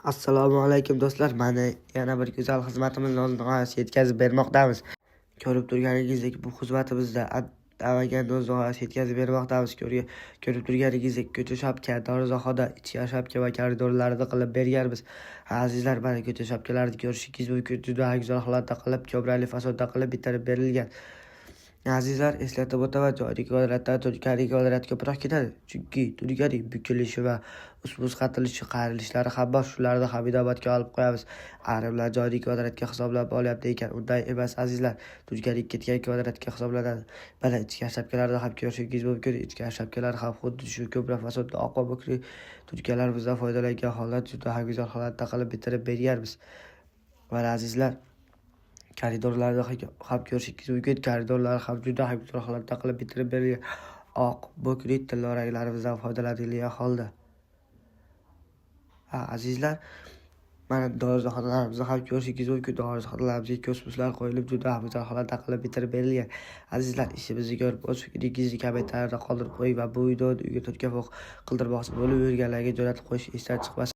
Assalomu alaykum do'stlar. Mana yana bir go'zal xizmatimizni oldingiz yetkazib bermoqdamiz. Ko'rib turganingizdek bu xizmatimizda atamagan o'zini yetkazib bermoqdamiz. Ko'rib turganingizdek ko'cha shapka, dorixonaxona, ichki shapka va koridorlarni qilib berganmiz. Azizlar, mana ko'cha shapkalarni ko'rishingiz mumkin. Juda go'zal holatda qilib, ko'brali fasonda qilib bitirib berilgan. Azizlar, eslatib o'taman, joyli kvadratdan turkali kvadrat ko'proq ketadi. Chunki turkali bukilishi va ust qatilishi, qayrilishlari ham bor. Shularni ham inobatga olib qo'yamiz. Ayrimlar joyli kvadratga hisoblab olyapti ekan. Unday emas azizlar. Turkali ketgan kvadratga hisoblanadi. Mana ichki shapkalarni ham ko'rishingiz mumkin. Ichki shapkalar ham xuddi shu ko'proq fasonda oq va bukli turkalarimizdan foydalangan holat juda go'zal holatda qilib bitirib berganmiz. Mana azizlar, koridorlarni ham ko'rishingiz mumkin. Koridorlar ham juda go'zal holatda qilib bitirib berilgan. Oq, bukli tilla ranglarimizdan foydalanilgan holda. Azizlar, mana dorixonalarimizni ham ko'rishingiz mumkin. Dorixonalarimizga kosmoslar qo'yilib juda go'zal holatda qilib bitirib berilgan. Azizlar, ishimizni ko'rib o'z fikringizni kommentariyada qoldirib qo'ying va bu videoni uyga to'rtga qildirmoqchi bo'lib yurganlarga jo'natib qo'yish esdan chiqmasin.